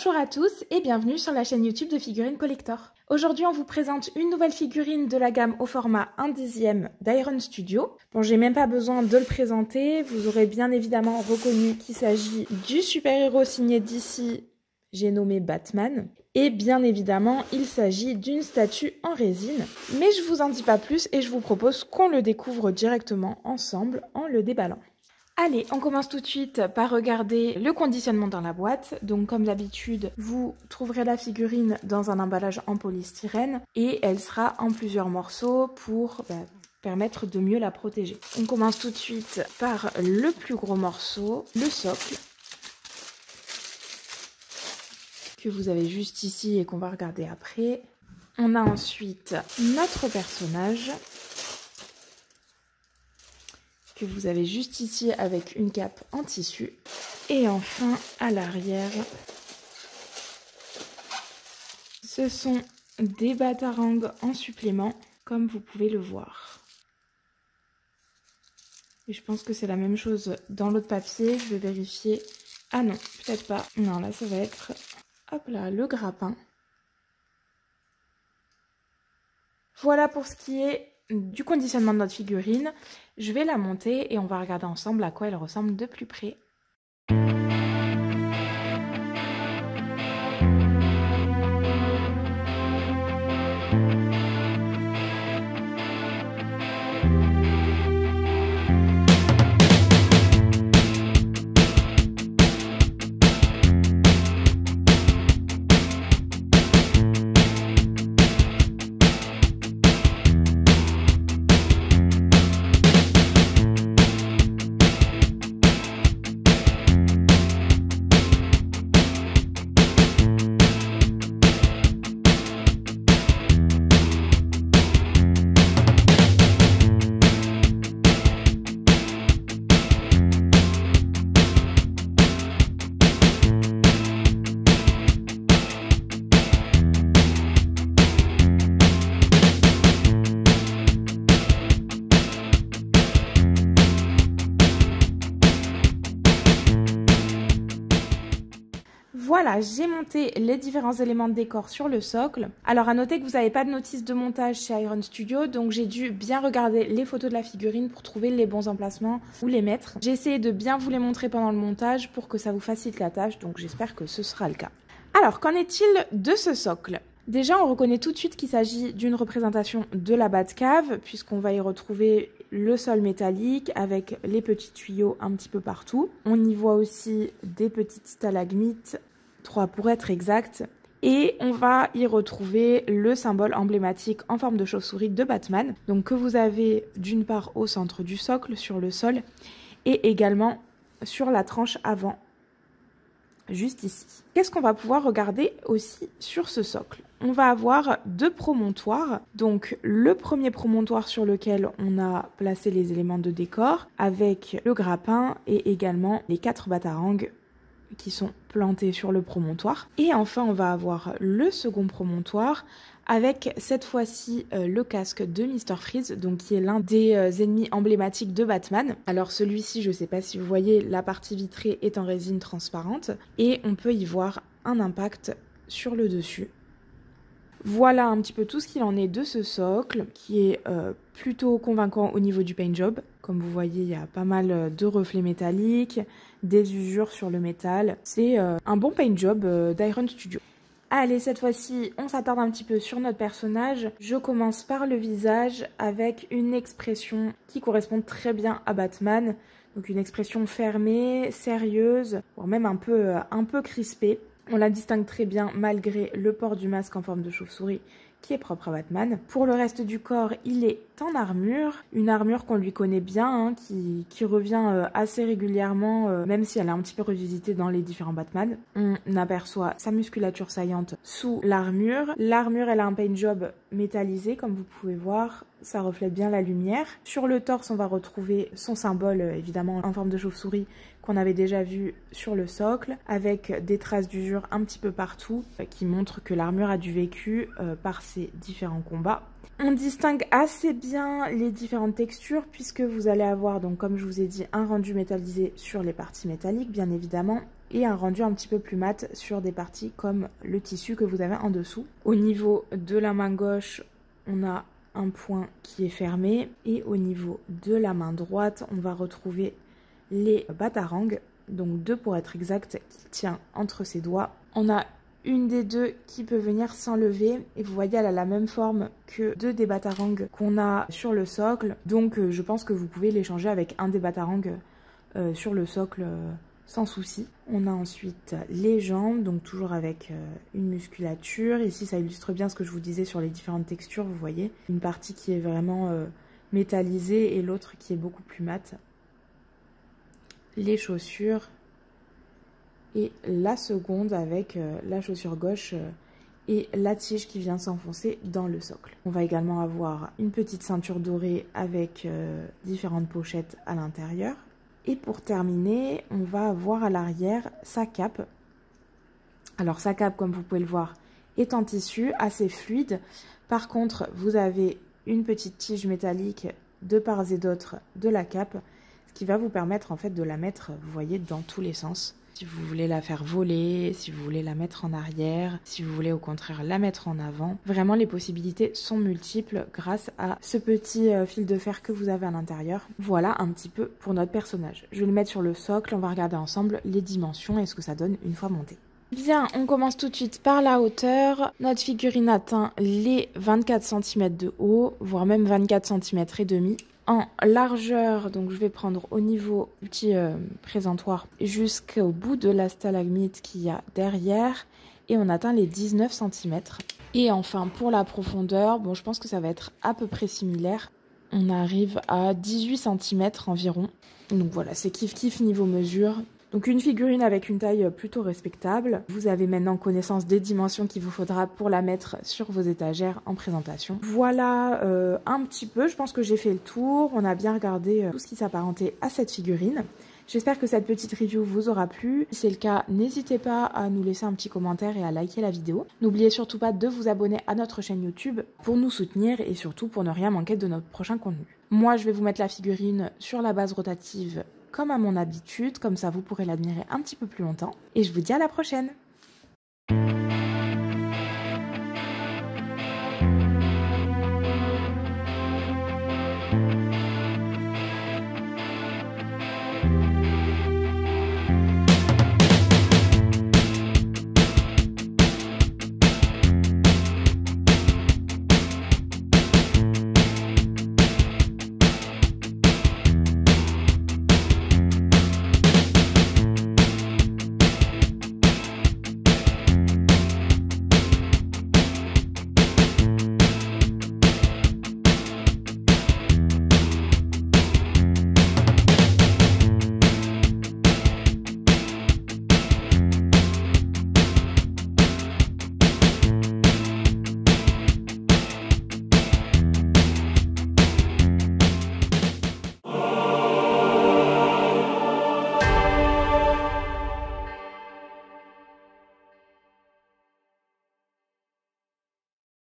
Bonjour à tous et bienvenue sur la chaîne YouTube de Figurines Collector. Aujourd'hui on vous présente une nouvelle figurine de la gamme au format 1/10 d'Iron Studio. Bon, j'ai même pas besoin de le présenter, vous aurez bien évidemment reconnu qu'il s'agit du super-héros signé DC, j'ai nommé Batman. Et bien évidemment, il s'agit d'une statue en résine. Mais je vous en dis pas plus et je vous propose qu'on le découvre directement ensemble en le déballant. Allez, on commence tout de suite par regarder le conditionnement dans la boîte. Donc comme d'habitude, vous trouverez la figurine dans un emballage en polystyrène et elle sera en plusieurs morceaux pour permettre de mieux la protéger. On commence tout de suite par le plus gros morceau, le socle, que vous avez juste ici et qu'on va regarder après. On a ensuite notre personnage, que vous avez juste ici avec une cape en tissu. Et enfin, à l'arrière, ce sont des batarangs en supplément, comme vous pouvez le voir. Et je pense que c'est la même chose dans l'autre papier. Je vais vérifier. Ah non, peut-être pas. Non, là, ça va être, hop là, le grappin. Voilà pour ce qui est du conditionnement de notre figurine. Je vais la monter et on va regarder ensemble à quoi elle ressemble de plus près. Voilà, j'ai monté les différents éléments de décor sur le socle. Alors à noter que vous n'avez pas de notice de montage chez Iron Studio, donc j'ai dû bien regarder les photos de la figurine pour trouver les bons emplacements où les mettre. J'ai essayé de bien vous les montrer pendant le montage pour que ça vous facilite la tâche, donc j'espère que ce sera le cas. Alors, qu'en est-il de ce socle ? Déjà, on reconnaît tout de suite qu'il s'agit d'une représentation de la Batcave, puisqu'on va y retrouver le sol métallique avec les petits tuyaux un petit peu partout. On y voit aussi des petites stalagmites, 3 pour être exact. Et on va y retrouver le symbole emblématique en forme de chauve-souris de Batman, donc que vous avez d'une part au centre du socle, sur le sol, et également sur la tranche avant, juste ici. Qu'est-ce qu'on va pouvoir regarder aussi sur ce socle? On va avoir 2 promontoires. Donc le premier promontoire sur lequel on a placé les éléments de décor avec le grappin et également les 4 batarangs qui sont plantés sur le promontoire. Et enfin on va avoir le second promontoire avec cette fois-ci le casque de Mr. Freeze, donc qui est l'un des ennemis emblématiques de Batman. Alors celui-ci, je ne sais pas si vous voyez, la partie vitrée est en résine transparente et on peut y voir un impact sur le dessus. Voilà un petit peu tout ce qu'il en est de ce socle qui est plutôt convaincant au niveau du paint job. Comme vous voyez, il y a pas mal de reflets métalliques, des usures sur le métal. C'est un bon paint job d'Iron Studio. Allez, cette fois-ci, on s'attarde un petit peu sur notre personnage. Je commence par le visage avec une expression qui correspond très bien à Batman. Donc une expression fermée, sérieuse, voire même un peu crispée. On la distingue très bien malgré le port du masque en forme de chauve-souris qui est propre à Batman. Pour le reste du corps, il est en armure, une armure qu'on lui connaît bien, hein, qui revient assez régulièrement, même si elle est un petit peu revisitée dans les différents Batman. On aperçoit sa musculature saillante sous l'armure. L'armure, elle a un paint job métallisé, comme vous pouvez voir. Ça reflète bien la lumière. Sur le torse, on va retrouver son symbole, évidemment, en forme de chauve-souris, qu'on avait déjà vu sur le socle, avec des traces d'usure un petit peu partout, qui montrent que l'armure a du vécu par ses différents combats. On distingue assez bien les différentes textures puisque vous allez avoir, donc comme je vous ai dit, un rendu métallisé sur les parties métalliques, bien évidemment, et un rendu un petit peu plus mat sur des parties comme le tissu que vous avez en dessous. Au niveau de la main gauche, on a un point qui est fermé et au niveau de la main droite, on va retrouver les batarangs, donc 2 pour être exact, qui tient entre ses doigts. On a une des deux qui peut venir s'enlever et vous voyez elle a la même forme que 2 des batarangs qu'on a sur le socle, donc je pense que vous pouvez l'échanger avec un des batarangs sur le socle sans souci. On a ensuite les jambes, donc toujours avec une musculature. Ici ça illustre bien ce que je vous disais sur les différentes textures, vous voyez une partie qui est vraiment métallisée et l'autre qui est beaucoup plus mate. Les chaussures et la seconde avec la chaussure gauche et la tige qui vient s'enfoncer dans le socle. On va également avoir une petite ceinture dorée avec différentes pochettes à l'intérieur. Et pour terminer, on va avoir à l'arrière sa cape. Alors sa cape, comme vous pouvez le voir, est en tissu, assez fluide. Par contre, vous avez une petite tige métallique de part et d'autre de la cape, ce qui va vous permettre en fait de la mettre, vous voyez, dans tous les sens. Si vous voulez la faire voler, si vous voulez la mettre en arrière, si vous voulez au contraire la mettre en avant. Vraiment, les possibilités sont multiples grâce à ce petit fil de fer que vous avez à l'intérieur. Voilà un petit peu pour notre personnage. Je vais le mettre sur le socle, on va regarder ensemble les dimensions et ce que ça donne une fois monté. Bien, on commence tout de suite par la hauteur. Notre figurine atteint les 24 cm de haut, voire même 24 cm et demi. En largeur, donc je vais prendre au niveau du petit présentoir jusqu'au bout de la stalagmite qu'il y a derrière et on atteint les 19 cm. Et enfin pour la profondeur, bon je pense que ça va être à peu près similaire. On arrive à 18 cm environ. Donc voilà, c'est kiff niveau mesure. Donc une figurine avec une taille plutôt respectable. Vous avez maintenant connaissance des dimensions qu'il vous faudra pour la mettre sur vos étagères en présentation. Voilà un petit peu, je pense que j'ai fait le tour. On a bien regardé tout ce qui s'apparentait à cette figurine. J'espère que cette petite review vous aura plu. Si c'est le cas, n'hésitez pas à nous laisser un petit commentaire et à liker la vidéo. N'oubliez surtout pas de vous abonner à notre chaîne YouTube pour nous soutenir et surtout pour ne rien manquer de notre prochain contenu. Moi, je vais vous mettre la figurine sur la base rotative comme à mon habitude, comme ça vous pourrez l'admirer un petit peu plus longtemps. Et je vous dis à la prochaine!